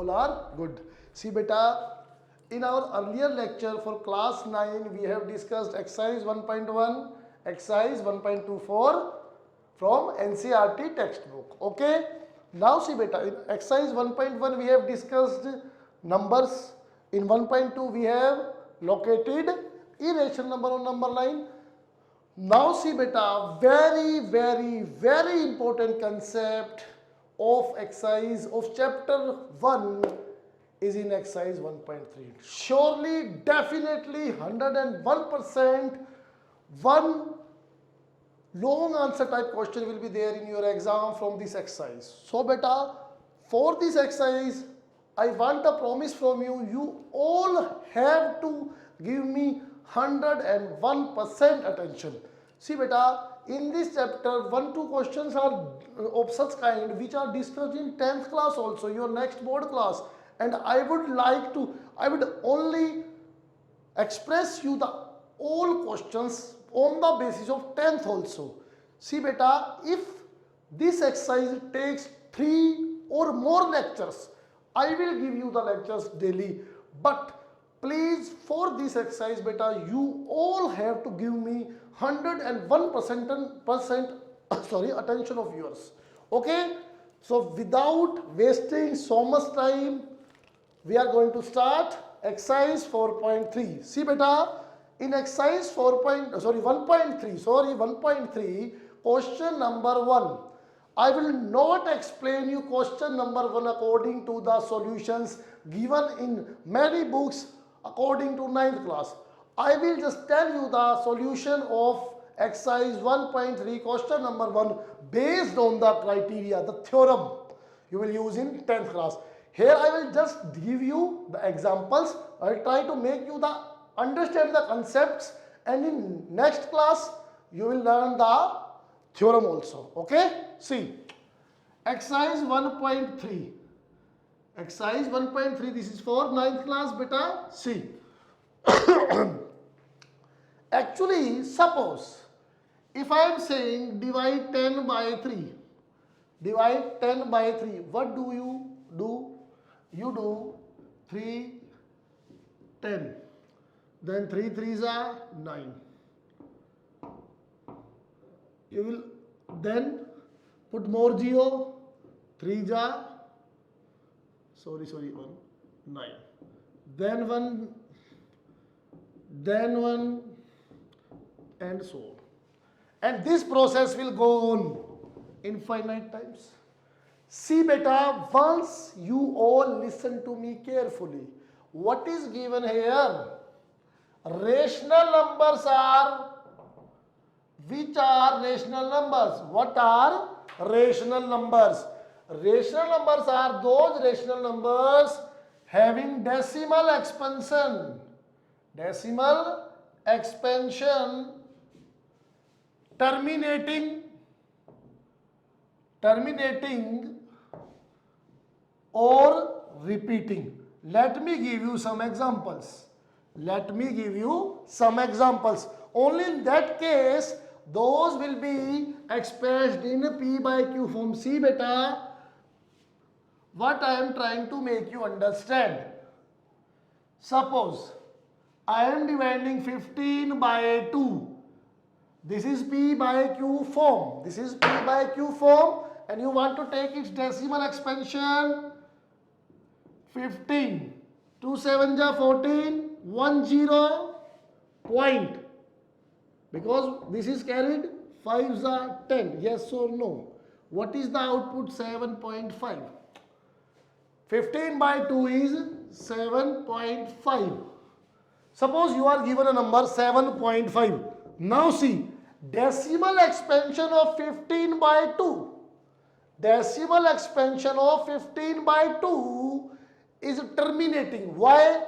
all are good. See beta, in our earlier lecture for class 9, we have discussed exercise 1.1, exercise 1.24 from NCERT textbook. Okay. Now see beta, in exercise 1.1 we have discussed numbers. In 1.2 we have located irrational number on number line. Now see beta, very important concept of exercise of chapter 1 is in exercise 1.3. Surely, definitely 101% one long answer type question will be there in your exam from this exercise. So beta, for this exercise, I want a promise from you. You all have to give me 101% attention. See beta, in this chapter, 1-2 questions are of such kind which are discussed in 10th class also, your next board class. And I would only express you the all questions on the basis of 10th also. See beta, if this exercise takes 3 or more lectures, I will give you the lectures daily. But please, for this exercise beta, you all have to give me 101% attention of yours. Okay? So without wasting so much time, we are going to start exercise 4.3. See beta, in exercise 1.3, question number 1. I will not explain you question number 1 according to the solutions given in many books according to 9th class. I will just tell you the solution of exercise 1.3 question number 1 based on the criteria, the theorem you will use in 10th class. Here I will just give you the examples. I will try to make you understand the concepts, and in next class you will learn the theorem also. Okay? See, exercise 1.3. Exercise 1.3, this is for 9th class beta. See, actually suppose if I am saying divide 10 by 3, divide 10 by 3, what do you do? You do 3, 10, then 3 3s are 9. You will then put more 0, 3 ja, 1, 9, then 1, and so on. And this process will go on infinite times. See beta, once you all listen to me carefully, what is given here? Rational numbers are, which are rational numbers? What are rational numbers? Rational numbers are those rational numbers having decimal expansion. Decimal expansion terminating or repeating. Let me give you some examples. Only in that case, those will be expressed in P by Q form. See beta, what I am trying to make you understand. Suppose I am dividing 15 by 2. This is P by Q form. And you want to take its decimal expansion. 15, 2 7 ja 14, 1 0 point. Because this is carried, 5s are 10. Yes or no? What is the output? 7.5. 15 by 2 is 7.5. Suppose you are given a number 7.5. Now see, decimal expansion of 15 by 2. Decimal expansion of 15 by 2 is terminating. Why?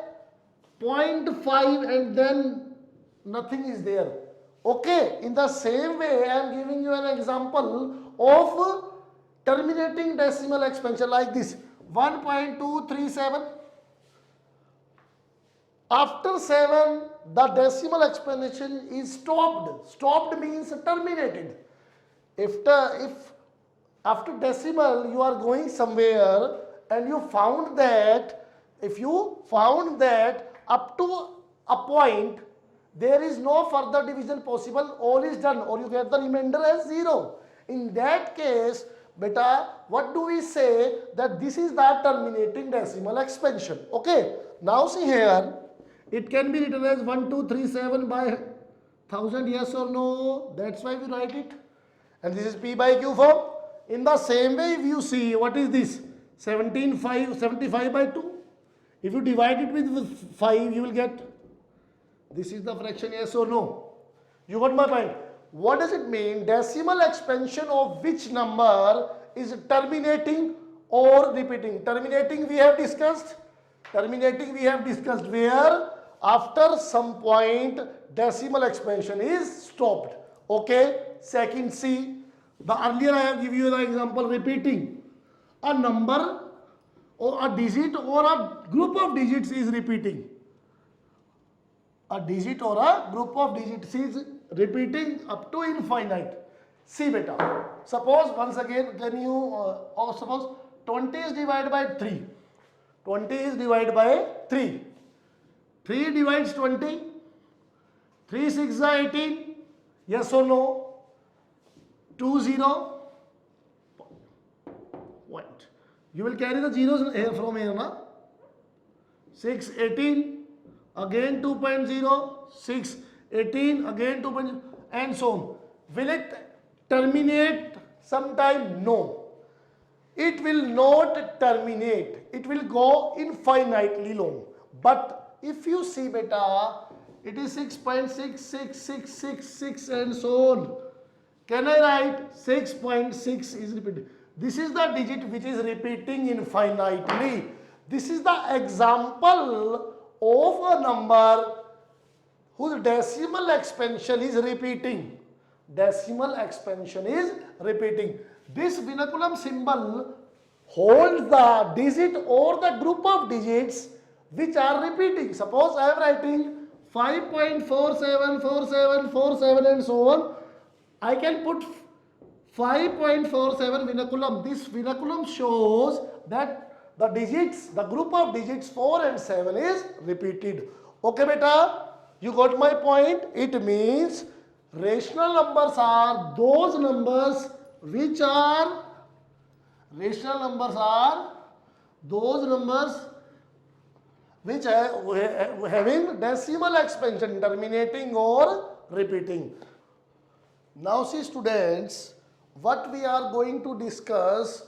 0.5 and then nothing is there. Okay, in the same way I am giving you an example of terminating decimal expansion like this. 1.237. After 7, the decimal expansion is stopped. Stopped means terminated. If after decimal you are going somewhere and you found that, if you found that up to a point there is no further division possible, all is done, or you get the remainder as 0. In that case, beta, what do we say? That this is the terminating decimal expansion. Okay, now see here, it can be written as 1237 by 1000, yes or no? That's why we write it. And this is P by Q form. In the same way, if you see, what is this? 75 by 2. If you divide it with 5, you will get, this is the fraction, yes or no? You got my point. What does it mean? Decimal expansion of which number is terminating or repeating? Terminating we have discussed. Terminating we have discussed, where after some point decimal expansion is stopped. Okay. Second, see, the earlier I have given you the example, repeating. A number or a digit or a group of digits is repeating. A digit or a group of digits is repeating up to infinite. See beta, suppose once again, can you, or suppose 20 is divided by 3. 20 is divided by 3. 3 divides 20. 3 6 are 18. Yes or no? 2 0. Point. You will carry the zeros here from here, na? 6 18. Again 2.0, 6 18, again 2.0, and so on. Will it terminate sometime? No. It will not terminate. It will go infinitely long. But if you see beta, it is 6.6666 and so on. Can I write 6.6 is repeated? This is the digit which is repeating infinitely. This is the example of a number whose decimal expansion is repeating. Decimal expansion is repeating. This vinculum symbol holds the digit or the group of digits which are repeating. Suppose I am writing 5.474747 and so on. I can put 5.47 vinculum. This vinculum shows that the digits, the group of digits 4 and 7 is repeated. Okay beta, you got my point? It means rational numbers are those numbers which are, rational numbers are those numbers which are having decimal expansion, terminating or repeating. Now see students, what we are going to discuss,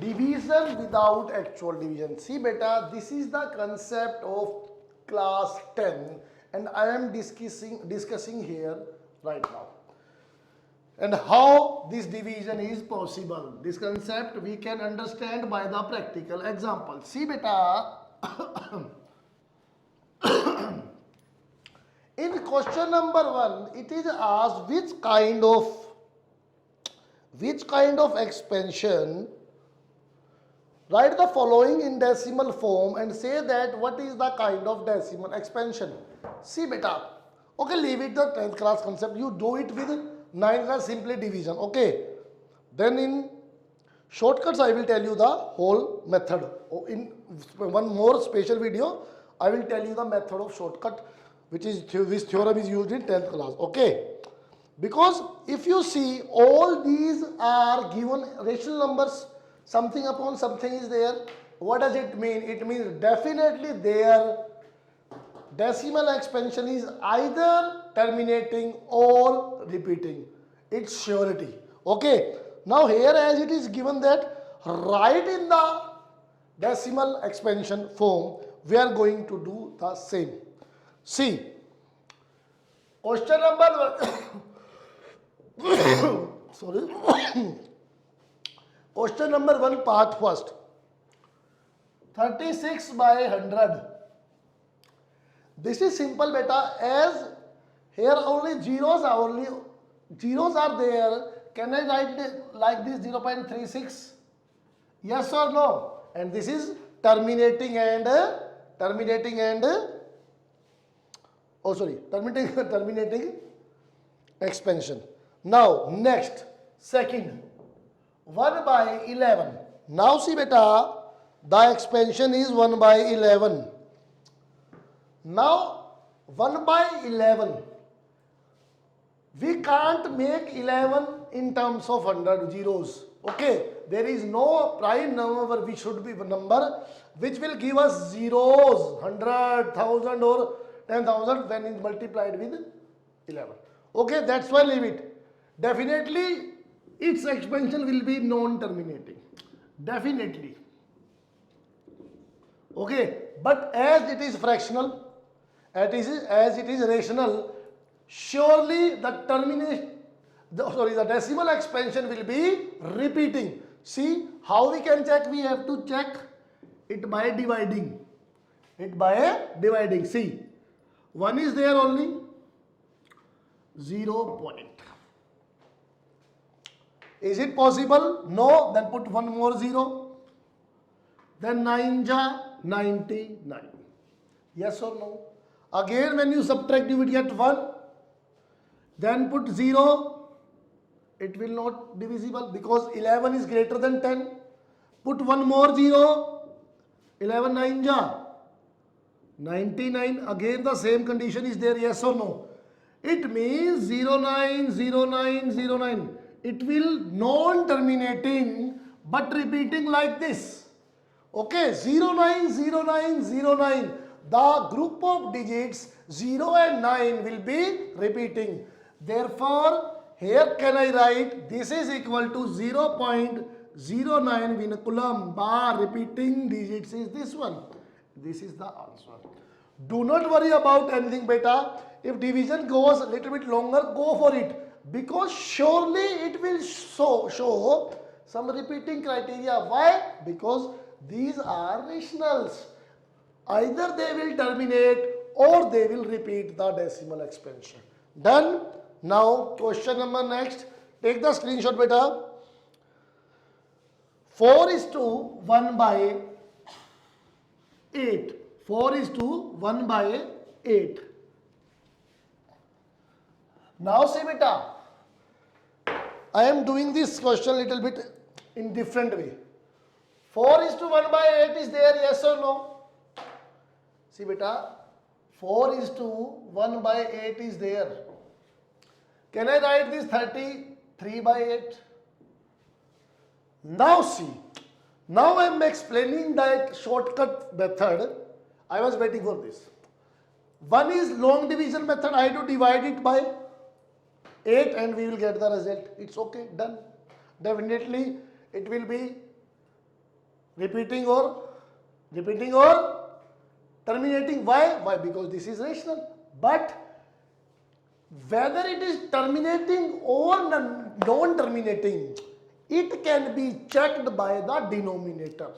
division without actual division. See beta, this is the concept of class 10 and I am discussing here right now. And how this division is possible. This concept we can understand by the practical example. See beta, in question number 1, it is asked which kind of expansion. Write the following in decimal form and say that what is the kind of decimal expansion. See beta, okay, leave it the 10th class concept. You do it with 9th class simply division. Okay, then in shortcuts I will tell you the whole method. In one more special video I will tell you the method of shortcut which theorem is used in 10th class. Okay, because if you see all these are given rational numbers, something upon something is there. What does it mean? It means definitely their decimal expansion is either terminating or repeating. It's surety. Okay. Now here as it is given that write in the decimal expansion form, we are going to do the same. See, question number sorry. Question number 1 part first. 36 by 100. This is simple beta, as here only zeros are there. Can I write it like this 0.36? Yes or no? And this is terminating expansion. Now next, second, 1 by 11. Now see beta, The expansion is 1 by 11. Now 1 by 11. We can't make 11 in terms of 100 zeros. Okay, there is no prime number which should be a number which will give us zeros, 100, 1000 or 10,000 when is multiplied with 11. Okay, that's why leave it. Definitely its expansion will be non-terminating. Definitely. Okay, but as it is fractional, as it is rational, surely the decimal expansion will be repeating. See how we can check? We have to check it by dividing. See, 1 is there only, 0 point. Is it possible? No. Then put one more 0. Then 9 ja 99. Yes or no? Again when you subtract, you will get 1. Then put 0. It will not divisible because 11 is greater than 10. Put one more 0. 11 9 ja 99. Again the same condition is there. Yes or no? It means 09 09 09. It will non-terminating but repeating like this. Okay, 09 09 09. The group of digits 0 and 9 will be repeating. Therefore, here can I write this is equal to 0.09 vinculum bar repeating digits is this one. This is the answer. Do not worry about anything, beta. If division goes a little bit longer, go for it. Because surely it will show some repeating criteria. Why? Because these are rationals. Either they will terminate or they will repeat the decimal expansion. Done. Now question number next. Take the screenshot, beta. 4 is to 1 by 8. 4 is to 1 by 8. Now see, beta, I am doing this question little bit in different way. 4 is to 1 by 8 is there, yes or no? See, beta, 4 is to 1 by 8 is there. Can I write this 33 by 8? Now see, now I am explaining that shortcut method. I was waiting for this. One is long division method. I have to divide it by 8 and we will get the result. It's okay, done. Definitely it will be repeating or terminating. Why? Why? Because this is rational. But whether it is terminating or non-terminating, it can be checked by the denominator.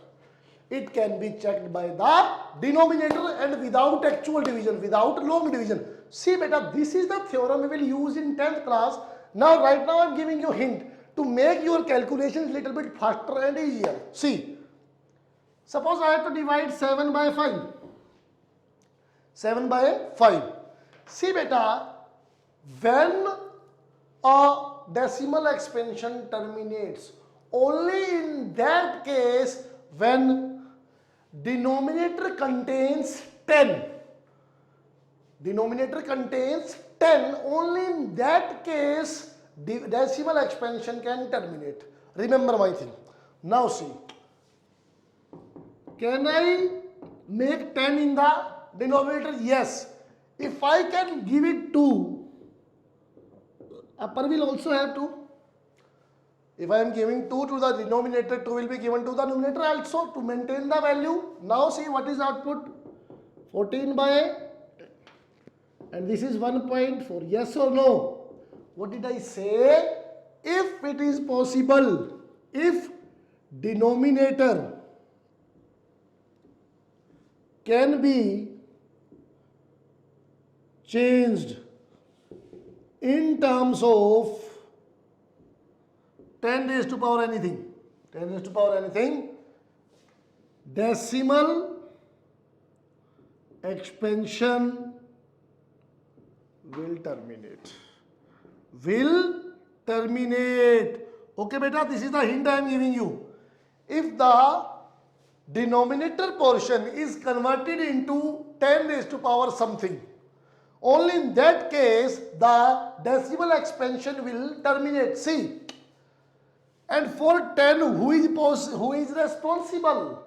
It can be checked by the denominator and without actual division, without long division. See, beta, this is the theorem we will use in 10th class. Now, right now I am giving you a hint to make your calculations little bit faster and easier. See, suppose I have to divide 7 by 5. 7 by 5. See, beta, when a decimal expansion terminates, only in that case when denominator contains 10. Denominator contains 10, only in that case decimal expansion can terminate. Remember my thing. Now see, can I make 10 in the denominator? Yes. If I can give it 2, upper will also have 2. If I am giving 2 to the denominator, 2 will be given to the numerator also to maintain the value. Now see what is output? 14 by 10. And this is 1.4. Yes or no? What did I say? If it is possible, if denominator can be changed in terms of 10 raised to power anything, 10 raised to power anything, decimal expansion will terminate. Will terminate. Okay, beta, this is the hint I am giving you. If the denominator portion is converted into 10 raised to power something, only in that case the decimal expansion will terminate. See, and for 10, who is responsible?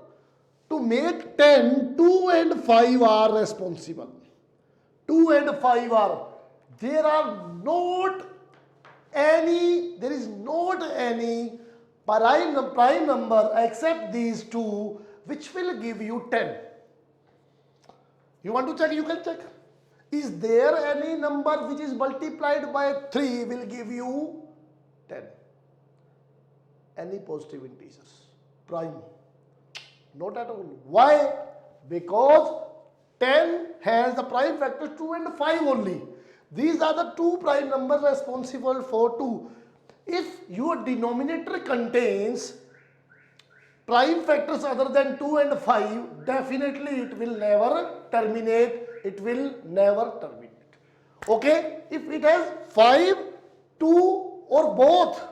To make 10, 2 and 5 are responsible. 2 and 5 are. There is not any prime number except these two which will give you 10. You want to check? You can check. Is there any number which is multiplied by 3 will give you 10? Any positive integers? Prime? Not at all. Why? Because 10 has the prime factors 2 and 5 only. These are the two prime numbers responsible for 2. If your denominator contains prime factors other than 2 and 5, definitely it will never terminate. It will never terminate. Okay? If it has 5, 2 or both,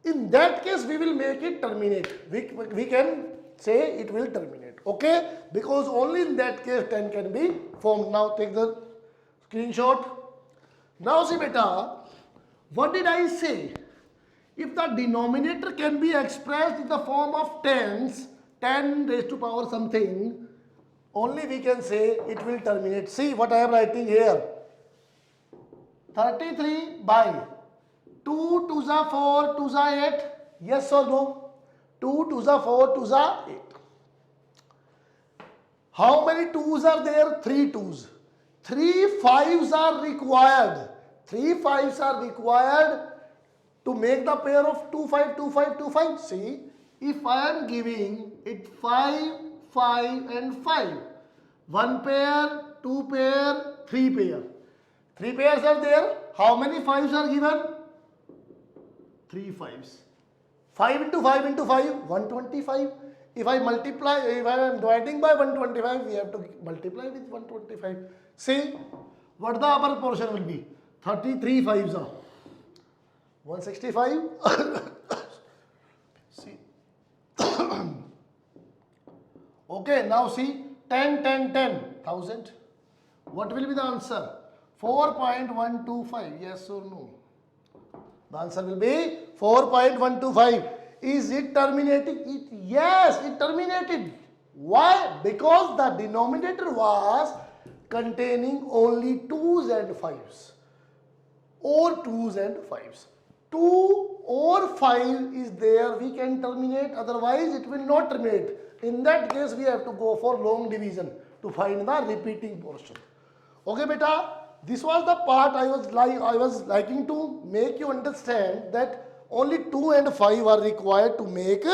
in that case we will make it terminate. We can say it will terminate. Okay? Because only in that case 10 can be formed. Now take the screenshot. Now see beta, what did I say? If the denominator can be expressed in the form of tens, 10 raised to power something, only we can say it will terminate. See what I am writing here. 33 by 2 2s are 4, 2s are 8. Yes or no? 2 2s are 4, 2s are 8. How many 2s are there? 3 2s. 3 5s are required. 3 5s are required to make the pair of 2 5 2 5 2 5. See, if I am giving it 5 5 and 5, 1 pair, 2 pair, 3 pair. 3 pairs are there. How many 5s are given? 3 5s. 5 into 5 into 5, 125. If I am dividing by 125, we have to multiply with 125. See, what the upper portion will be? 33 5s are 165. See. Okay, now see, 10 10 10, 1000. What will be the answer? 4.125. Yes or no? The answer will be 4.125. Is it terminating? Yes, it terminated. Why? Because the denominator was containing only 2s and 5s. Or 2s and 5s. 2 or 5 is there, we can terminate, otherwise it will not terminate. In that case, we have to go for long division to find the repeating portion. Okay, beta? This was the part I was liking to make you understand that only 2 and 5 are required to make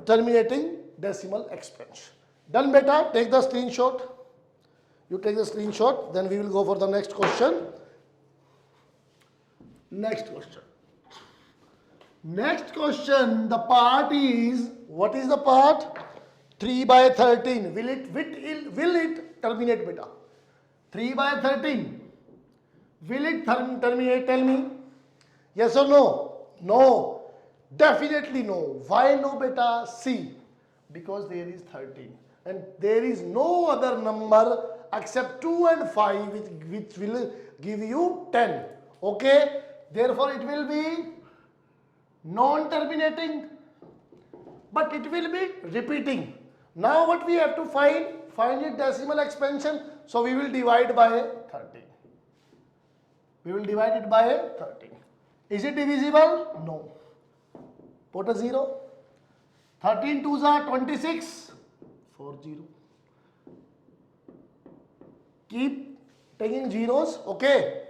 terminating decimal expansion. Done, beta? Take the screenshot. You take the screenshot, then we will go for the next question. Next question, the part is, what is the part? 3 by 13. Will it terminate, beta? 3 by 13. Will it terminate? Tell me. Yes or no? No. Definitely no. Why no, beta? See. Because there is 13. And there is no other number except 2 and 5 which will give you 10. Okay? Therefore, it will be non-terminating. But it will be repeating. Now what we have to find? Find its decimal expansion. So we will divide by 13. We will divide it by 13. Is it divisible? No. Put a 0. 13 2s are 26. 40. Keep taking zeros. Okay.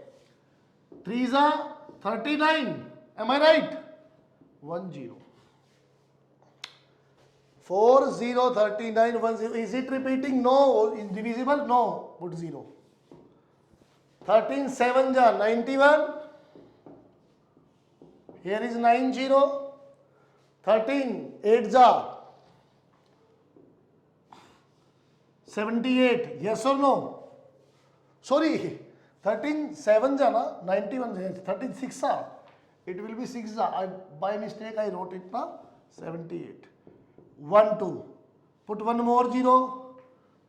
3s are 39. Am I right? 10. 4 0 39 10. Is it repeating? No. Is divisible? No. Put 0. 13 7 ja 91. Here is 90. 13 8 ja 78. Yes or no? Sorry. 13 7 ja na 91. 13 6 are It will be 6 ja. By mistake I wrote it na 78. 1 2. Put one more 0.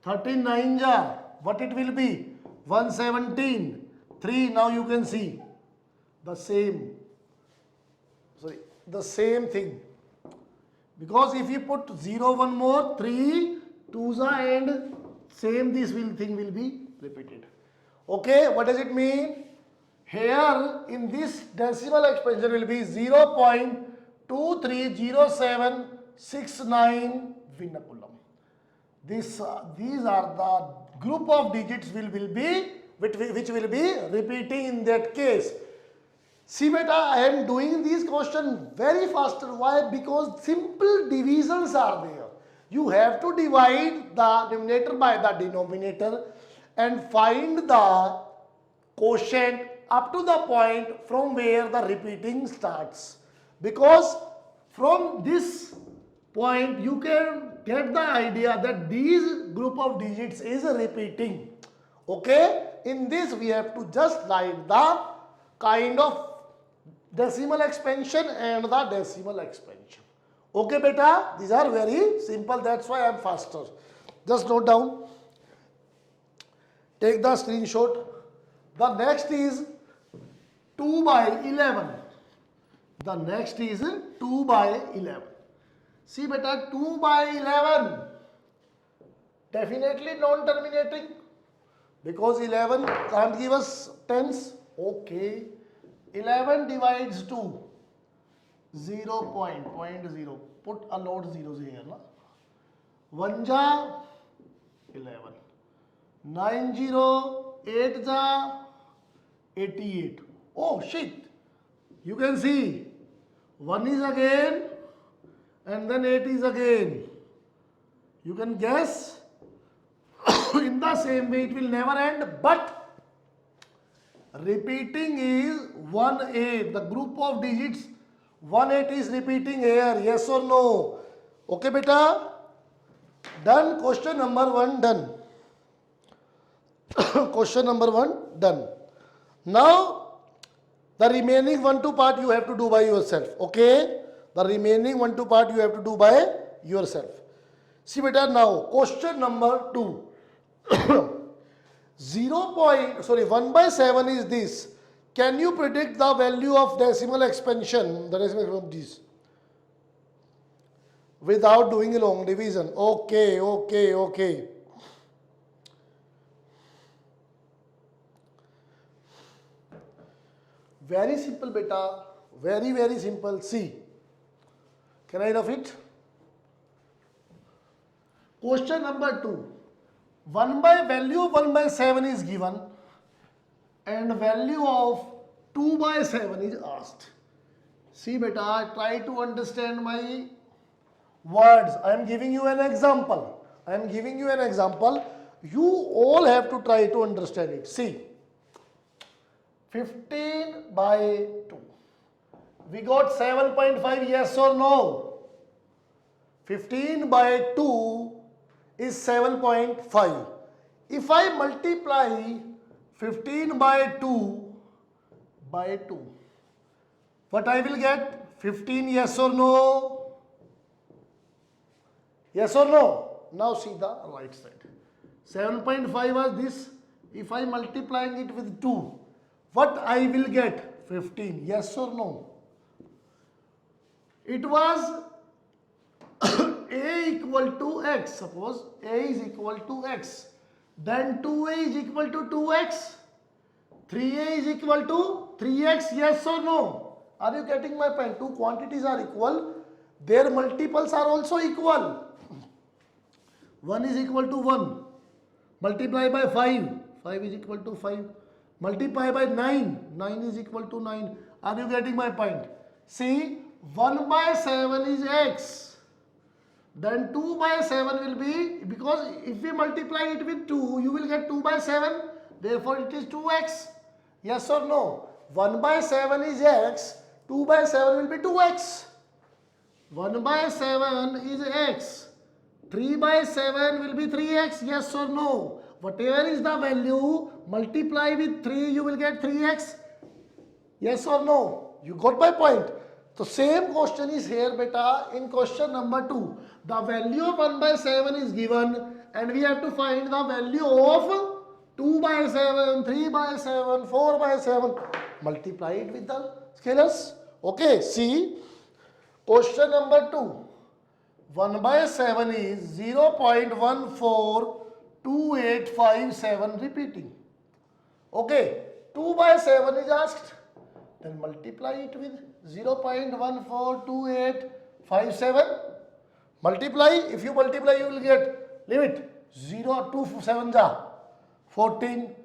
39 ja. What it will be? 117. 3. Now you can see the same. Sorry, the same thing. Because if you put 0 one more, 3 2 ja and same this thing will be repeated. Okay, what does it mean? Here in this decimal expansion will be 0.230769 Vinnakulam. These are the group of digits which will be repeating in that case. See beta, I am doing these questions very faster. Why? Because simple divisions are there. You have to divide the numerator by the denominator and find the quotient up to the point from where the repeating starts. Because from this point you can get the idea that these group of digits is repeating. Okay? In this we have to just write the kind of decimal expansion and the decimal expansion. Okay beta, these are very simple, that's why I am faster. Just note down, take the screenshot. The next is 2 by 11. The next is 2 by 11. See beta, 2 by 11 definitely non-terminating because 11 can't give us tens. Okay, 11 divides 2, 0.0. Put a lot zeros here. Na? 1 ja 11. 9 0, 8 ja 88. Oh shit! You can see 1 is again and then 8 is again. You can guess. In the same way it will never end, but repeating is 1 8. The group of digits 1 8 is repeating here. Yes or no? Okay beta? Done. Question number 1 done. Question number 1 done. Now the remaining 1 2 part you have to do by yourself. Okay? The remaining 1 2 part you have to do by yourself. See beta, now question number 2. 1 by 7 is this. Can you predict the value of decimal expansion, the decimal of this, without doing a long division? Okay. Very simple beta, very simple. See, can I rough it? Question number 2. 1 by value of 1 by 7 is given and value of 2 by 7 is asked. See beta, try to understand my words. I am giving you an example. You all have to try to understand it. See, 15 by 2. We got 7.5, yes or no? 15 by 2 is 7.5. If I multiply 15 by 2 by 2, what I will get? 15, yes or no? Yes or no? Now see the right side. 7.5 was this. If I multiplying it with 2, what I will get? 15, yes or no? It was a equal to x. Suppose a is equal to x. Then 2a is equal to 2x. 3a is equal to 3x, yes or no? Are you getting my point? Two quantities are equal. Their multiples are also equal. 1 is equal to 1. Multiply by 5. 5 is equal to 5. Multiply by 9. 9 is equal to 9. Are you getting my point? See, 1 by 7 is x. Then 2 by 7 will be, because if we multiply it with 2, you will get 2 by 7. Therefore, it is 2x. Yes or no? 1 by 7 is x. 2 by 7 will be 2x. 1 by 7 is x. 3 by 7 will be 3x. Yes or no? Whatever is the value, multiply with 3, you will get 3x. Yes or no? You got my point? So same question is here beta in question number 2. The value of 1 by 7 is given and we have to find the value of 2 by 7, 3 by 7, 4 by 7. Multiply it with the scalars. Okay, see. Question number 2. 1 by 7 is 0.142857 repeating. Okay, 2 by 7 is asked. Then multiply it with 0.142857. Multiply. If you multiply, you will get limit 0 2 7 ja 14,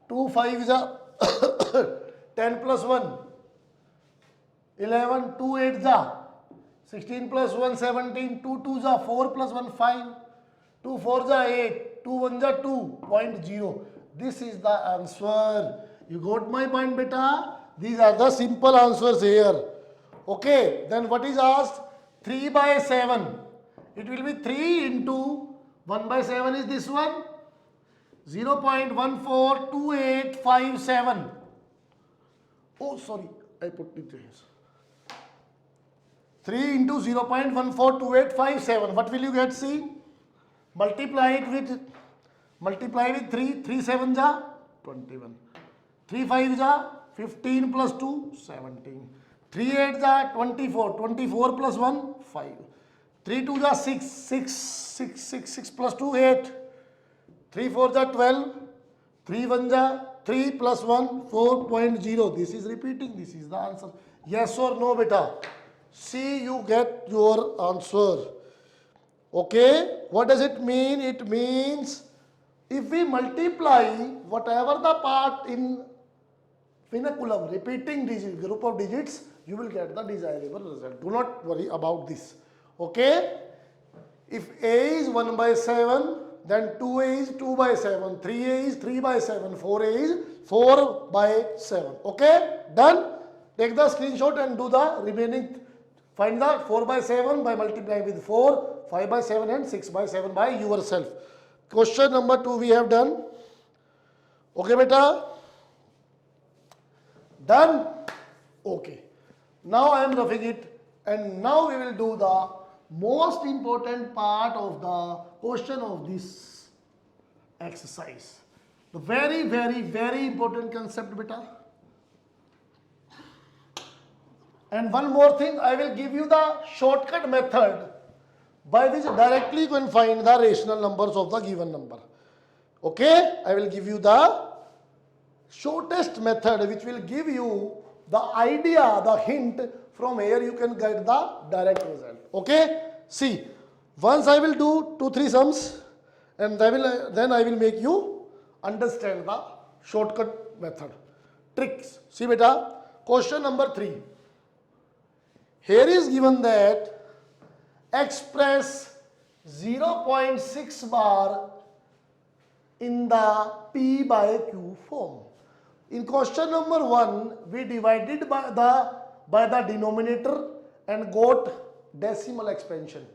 2 5 ja 10 plus 1 11, 2 8 ja 16 plus 1 17, 2 2 ja 4 plus 1 5, 2 4 ja 8, 2 1 ja 2.0. This is the answer. You got my point beta? These are the simple answers here. Okay, then what is asked? 3 by 7. It will be 3 into 1 by 7 is this one. 0.142857. Oh, sorry, I put it here. 3 into 0.142857. What will you get? See, multiply with 3. 3 7 ja 21. 3 5 ja 15 plus 2 17. 3 8 ja 24. 24 plus 1 5. 3 2 ja 6. 6 plus 2 8. 3 4 ja 12. 3 1 ja 3 plus 1 4.0. This is repeating. This is the answer. Yes or no beta? See, you get your answer. Okay, what does it mean? It means if we multiply whatever the part in finiculum, repeating digit, group of digits, you will get the desirable result. Do not worry about this. Okay, if A is 1 by 7, then 2A is 2 by 7, 3A is 3 by 7, 4A is 4 by 7. Okay, done. Take the screenshot and do the remaining. Find the 4 by 7 by multiplying with 4, 5 by 7 and 6 by 7 by yourself. Question number 2 we have done. Okay beta? Done? Okay. Now I am roughing it and now we will do the most important part of the question of this exercise. The very important concept beta. And one more thing, I will give you the shortcut method by which directly you can find the rational numbers of the given number. Okay, I will give you the shortest method which will give you the idea, the hint, from here you can get the direct result. Okay, see, once I will do 2-3 sums and then I will make you understand the shortcut method, tricks. See beta, question number 3. Here is given that express 0.6 bar in the P by Q form. In question number 1, we divided by the denominator and got decimal expansion.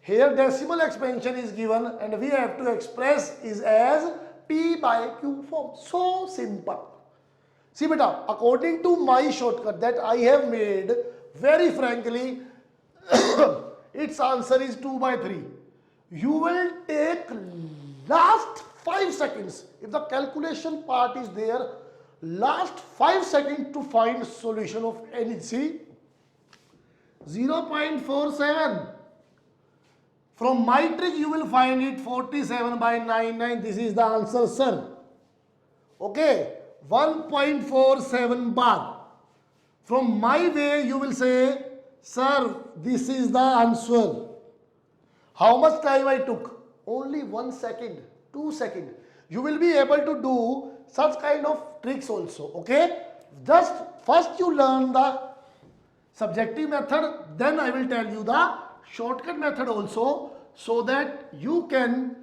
Here decimal expansion is given and we have to express is as P by Q form. So simple. See beta, according to my shortcut that I have made, very frankly, its answer is 2 by 3. You will take last 5 seconds. If the calculation part is there, last 5 seconds to find solution of any. See, 0.47. From my trick you will find it 47 by 99. This is the answer, sir. Okay, 1.47 bar. From my way you will say, sir, this is the answer. How much time I took? Only 1 second, 2 seconds. You will be able to do such kind of tricks also. Okay, just first you learn the subjective method, then I will tell you the shortcut method also, so that you can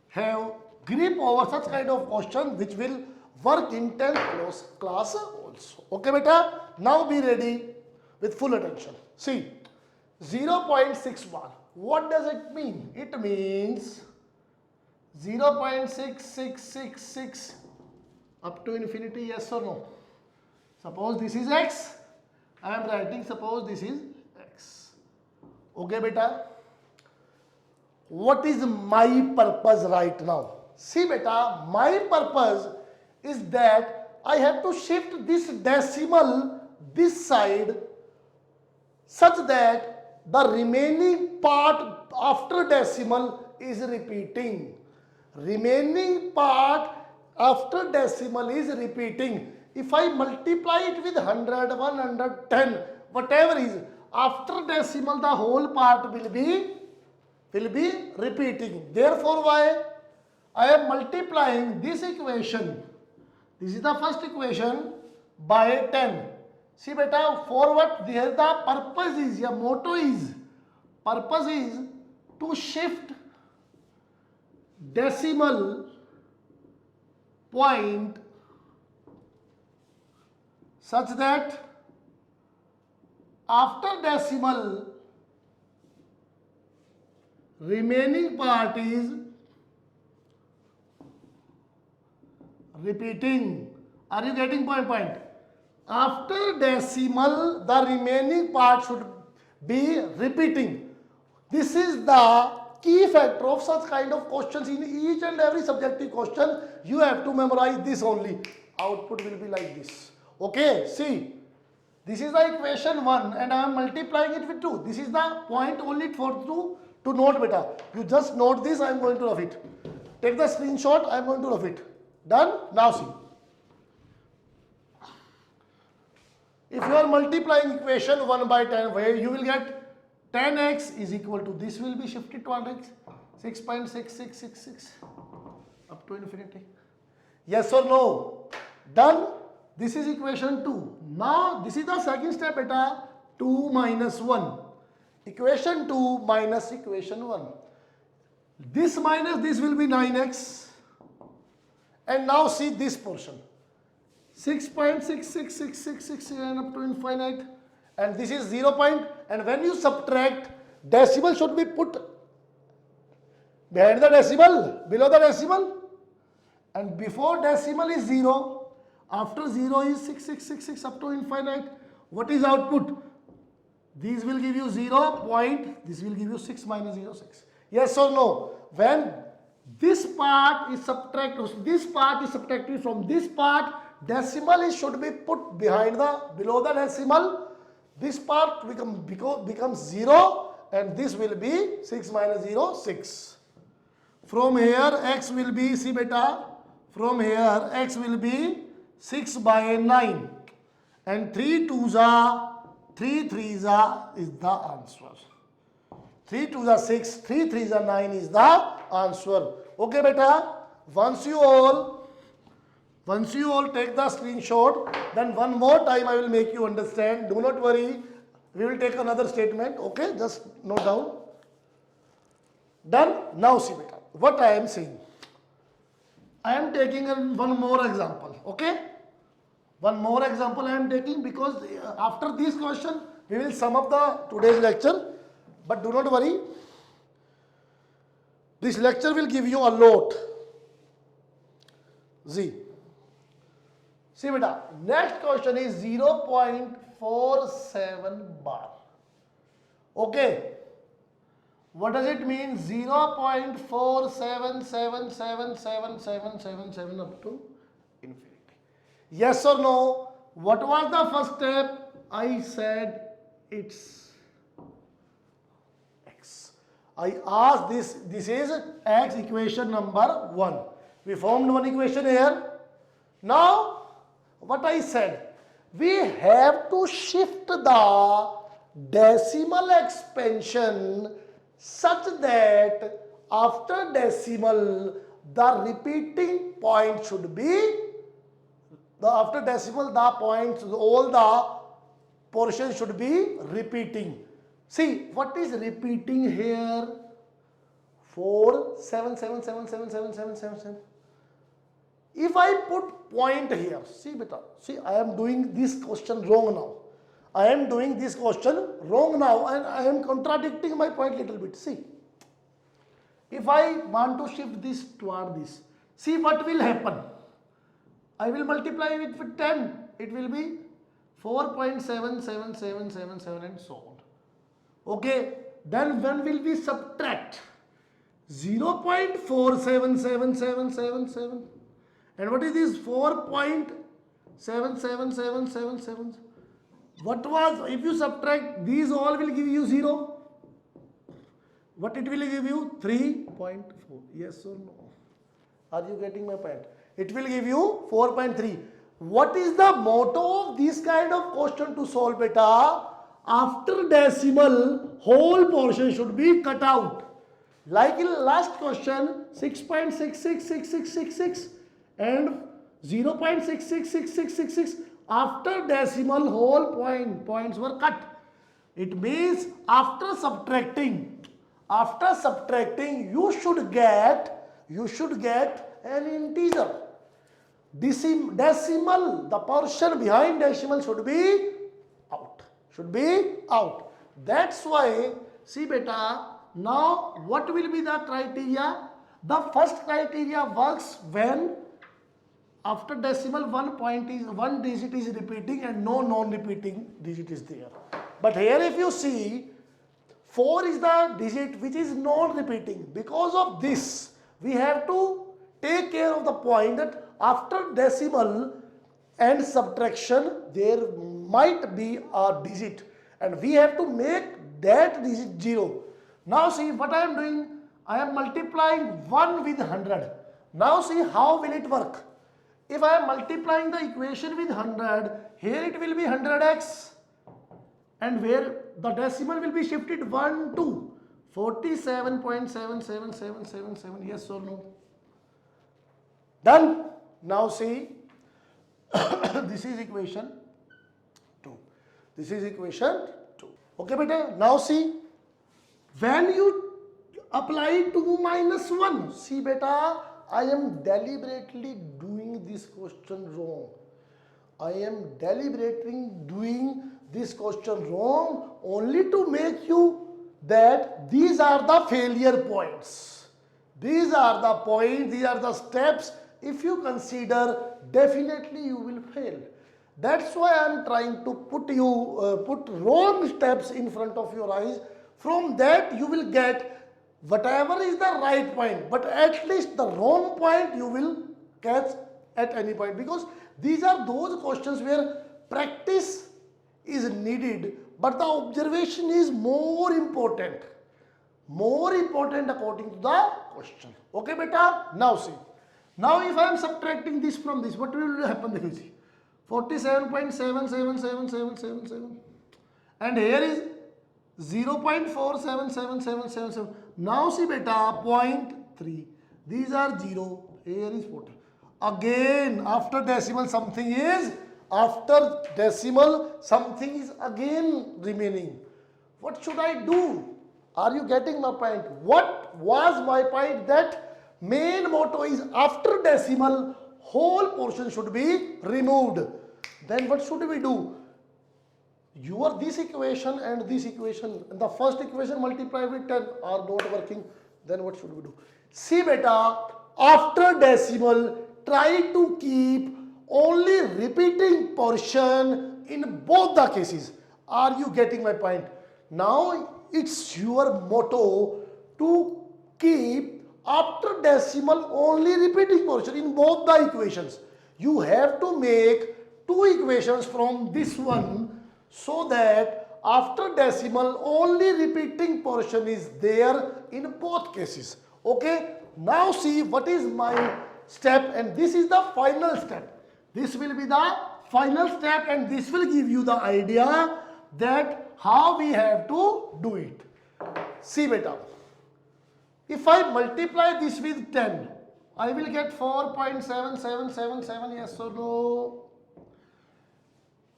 have grip over such kind of question which will work in 10th class also. Okay beta, now be ready with full attention. See, 0.6 bar, what does it mean? It means 0.6666 up to infinity, yes or no? Suppose this is x, I am writing, suppose this is x. Okay, beta. What is my purpose right now? See, beta, my purpose is that I have to shift this decimal this side such that the remaining part after decimal is repeating. Remaining part after decimal is repeating. If I multiply it with 100, 110, whatever is, after decimal the whole part will be repeating. Therefore, why? I am multiplying this equation. This is the first equation by 10. See beta, for what? Here the purpose is, your motto is, purpose is to shift decimal point such that after decimal remaining part is repeating. Are you getting point? After decimal, the remaining part should be repeating. This is the key factor of such kind of questions. In each and every subjective question, you have to memorize this only. Output will be like this. Okay, see. This is the equation 1 and I am multiplying it with 2. This is the point only for to note beta. You just note this, I am going to rough it. Take the screenshot, I am going to rough it. Done? Now see. If you are multiplying equation 1 by 10, where you will get 10x is equal to, this will be shifted to 1x, 6.6666 up to infinity. Yes or no? Done? This is equation 2. Now, this is the second step beta, 2 minus 1. Equation 2 minus equation 1. This minus this will be 9x. And now see this portion. 6.66666 and up to infinite. And this is 0 point. And when you subtract, decimal should be put behind the decimal, below the decimal. And before decimal is 0. After 0 is 6666 up to infinite. What is output? These will give you 0 point. This will give you 6 minus 0, 6. Yes or no? When this part is subtracted, this part is subtracted from this part, decimal should be put behind below the decimal. This part becomes 0 and this will be 6 minus 0, 6. From here x will be, see beta, from here x will be 6 by 9 and 3 2s are 3 3s are is the answer. 3 2s are 6, 3 3s are 9 is the answer. Okay beta, once you all take the screenshot, then one more time I will make you understand. Do not worry, we will take another statement. Okay, just note down. Done? Now see beta, what I am saying. I am taking one more example. Okay, one more example I am taking, because after this question we will sum up the today's lecture. But do not worry, this lecture will give you a lot. Z. See beta, next question is 0.47 bar. Okay. What does it mean? 0.47777777 up to infinity. Yes or no? What was the first step? I said it's x. I asked this is x, equation number 1. We formed one equation here. Now, what I said, we have to shift the decimal expansion such that after decimal the repeating point should be, after decimal the points, all the portions should be repeating. See, what is repeating here? 4 7 7 7 7 7 7 7 7. If I put point here, see beta, see I am doing this question wrong now. I am doing this question wrong now and I am contradicting my point little bit. See, if I want to shift this toward this, see what will happen. I will multiply it with 10. It will be 4.77777 and so on. Okay, then when will we subtract 0.477777 and what is this 4.77777? What was, if you subtract these all will give you 0. What it will give you? 3.4. Yes or no? Are you getting my point? It will give you 4.3. What is the motto of this kind of question to solve, beta? After decimal, whole portion should be cut out. Like in last question, 6.666666 and 0.666666. After decimal, whole points were cut. It means after subtracting, you should get an integer. Decimal, the portion behind decimal should be out. That's why, see beta, now what will be the criteria? The first criteria works when after decimal one digit is repeating and no non-repeating digit is there. But here if you see, 4 is the digit which is non-repeating. Because of this, we have to take care of the point that after decimal and subtraction, there might be a digit and we have to make that digit 0. Now see what I am doing, I am multiplying 1 with 100. Now see how will it work. If I am multiplying the equation with 100, here it will be 100x and where the decimal will be shifted 1 to 47.777777. Yes or no? Done. Now see, this is equation 2. This is equation 2. Okay, beta. Now see, when you apply 2 minus 1, see beta, I am deliberately doing this question wrong. I am deliberately doing this question wrong only to make you that these are the failure points. These are the points, these are the steps. If you consider, definitely you will fail. That's why I am trying to put wrong steps in front of your eyes. From that you will get whatever is the right point, but at least the wrong point you will catch at any point, because these are those questions where practice is needed, but the observation is more important according to the question. Okay beta. Now see, now if I am subtracting this from this, what will happen? 47.777777 and here is 0.477777. Now see beta, 0.3. These are 0. Here is 40. Again, after decimal something is again remaining. What should I do? Are you getting my point? What was my point? That main motto is after decimal, whole portion should be removed. Then what should we do? This equation and this equation, the first equation multiplied with 10 are not working. Then what should we do? See beta, after decimal, try to keep only repeating portion in both the cases. Are you getting my point? Now it's your motto to keep after decimal only repeating portion in both the equations. You have to make 2 equations from this one, so that after decimal only repeating portion is there in both cases. Okay, now see what is my step, and this is the final step. This will be the final step and this will give you the idea that how we have to do it. See beta, if I multiply this with 10, I will get 4.7777. Yes or no?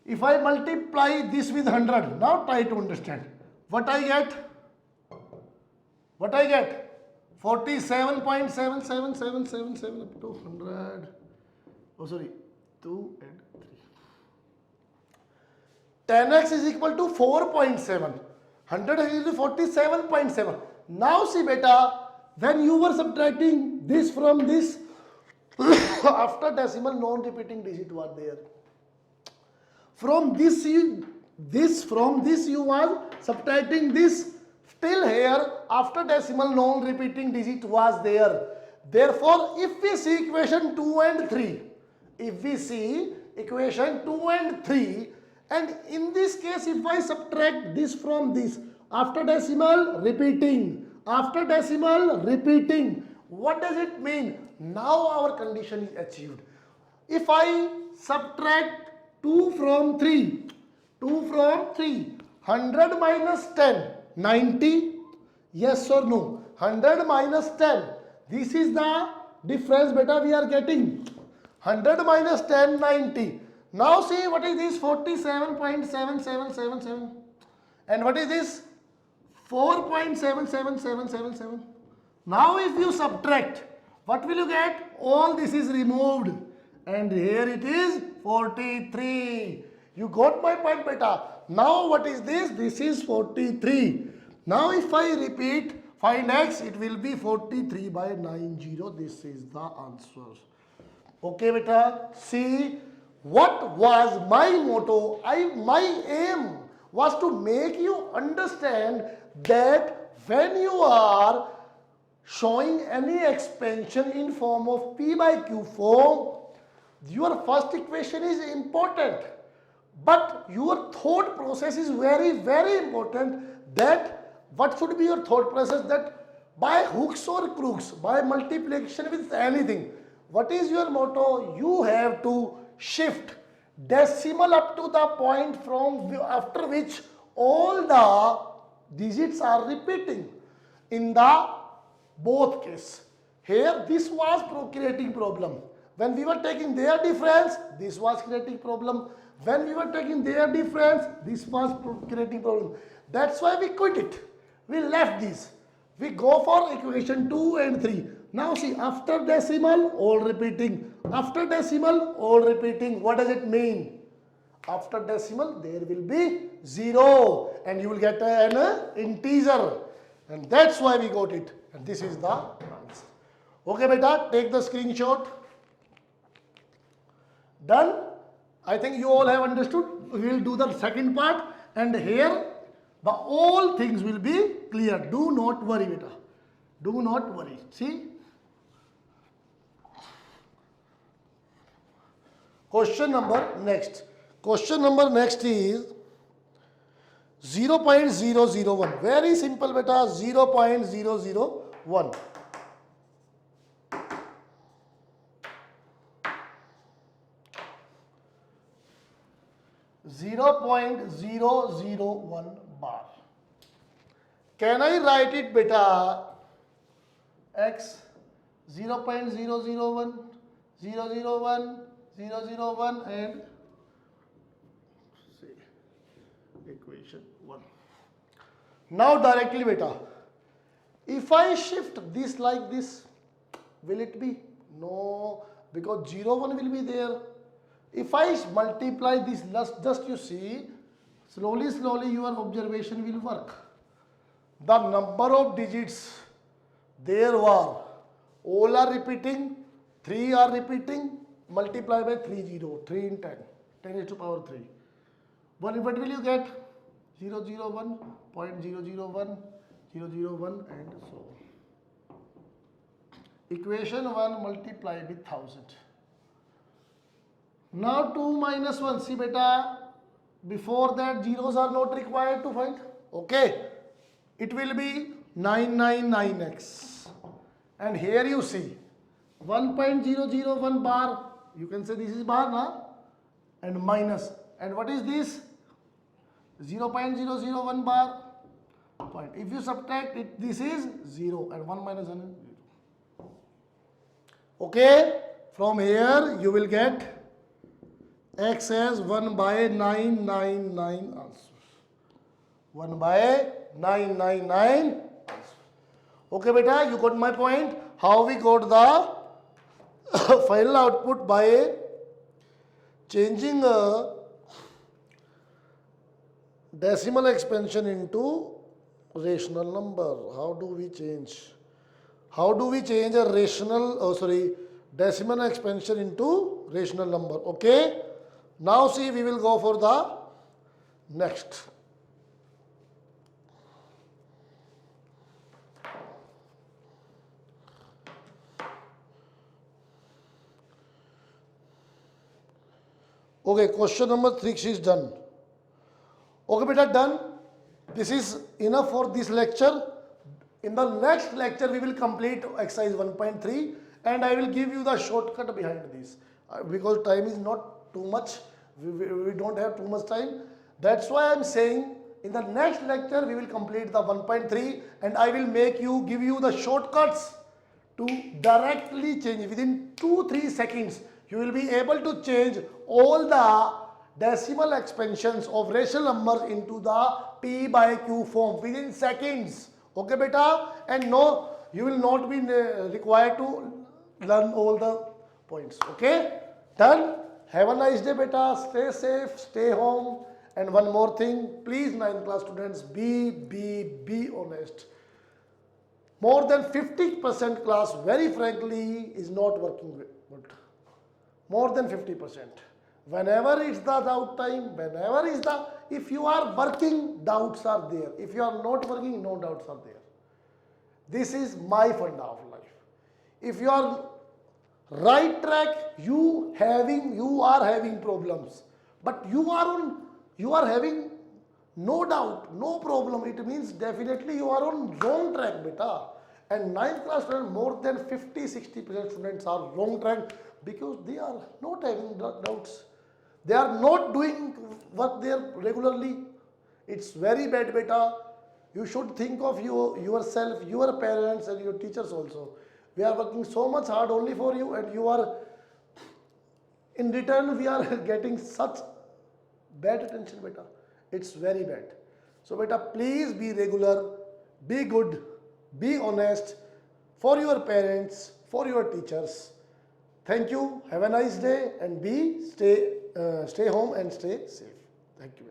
If I multiply this with 100, now try to understand. What I get? 47.777777 up to 100. Oh sorry, 2 and 3. 10x is equal to 4.7. 100 is equal to 47.7. Now see beta, when you were subtracting this from this, after decimal non-repeating digit were there. From this you are subtracting this. Still here after decimal non-repeating digit was there. Therefore, if we see equation 2 and 3, and in this case if I subtract this from this, after decimal repeating, what does it mean? Now our condition is achieved. If I subtract 2 from 3, 100 minus 10, 90, yes or no? 100 minus 10, this is the difference beta we are getting. 100 minus 10, 90. Now see what is this? 47.77777. And what is this? 4.77777. Now if you subtract, what will you get? All this is removed. And here it is 43. You got my point beta. Now what is this? This is 43. Now if I repeat, find x, it will be 43 by 90. This is the answer. Okay beta. See, what was my motto? My aim was to make you understand that when you are showing any expansion in form of p by q form, your first equation is important, but your thought process is very, very important. That what should be your thought process? That by hooks or crooks, by multiplication with anything, what is your motto? You have to shift decimal up to the point from after which all the digits are repeating. In the both case, here this was creating problem. When we were taking their difference, this was creating problem. When we were taking their difference, this was creating problem. That's why we quit it. We left this. We go for equation 2 and 3. Now see, after decimal, all repeating. After decimal, all repeating. What does it mean? After decimal, there will be 0 and you will get an integer. And that's why we got it. And this is the answer. Okay, beta, take the screenshot. Done? I think you all have understood. We will do the second part, and here the all things will be clear. Do not worry beta. Do not worry. See? Question number next. Question number next is 0.001. Very simple beta. 0.001. 0.001 bar. Can I write it beta? X 0.001, 001, 001 and say equation 1. Now directly beta, if I shift this like this, will it be? No, because 01 will be there. If I multiply this, just you see, slowly your observation will work. The number of digits there were, all are repeating, 3 are repeating, multiply by 3 in 10, 10 is to power 3. What will you get? 001, 0.001, 001 and so on. Equation 1 multiply with 1000. Now 2 minus 1, see beta, before that zeros are not required to find. Okay, it will be 999x. And here you see 1.001 bar, you can say this is bar na, and minus. And what is this? 0.001 bar. Point. If you subtract it, this is 0 and 1 minus 1 is 0. Okay, from here you will get x as 1 by 999 answers. 1 by 999 answers. Okay beta, you got my point. How we got the final output? By changing a decimal expansion into rational number. How do we change? How do we change a rational, decimal expansion into rational number? Okay. Now see, we will go for the next. Okay, question number 3 is done. Okay, beta, done. This is enough for this lecture. In the next lecture, we will complete exercise 1.3 and I will give you the shortcut behind this. Because time is not too much, we don't have too much time. That's why I am saying in the next lecture, we will complete the 1.3 and I will give you the shortcuts to directly change within 2-3 seconds. You will be able to change all the decimal expansions of rational numbers into the P by Q form within seconds. Okay, beta? And no, you will not be required to learn all the points. Okay? Done? Have a nice day, beta. Stay safe, stay home. And one more thing, please 9th class students, be honest. More than 50% class, very frankly, is not working good. More than 50%. Whenever it's the doubt time, if you are working, doubts are there. If you are not working, no doubts are there. This is my funda of life. If you are right track, you are having problems. But you are having no doubt, no problem. It means definitely you are on wrong track, beta. And 9th class students, more than 50-60% students are wrong track because they are not having doubts. They are not doing work there regularly. It's very bad, beta. You should think of yourself, your parents and your teachers also. We are working so much hard only for you and you are, in return, we are getting such bad attention, beta. It's very bad. So, beta, please be regular, be good, be honest for your parents, for your teachers. Thank you. Have a nice day and stay home and stay safe. Thank you.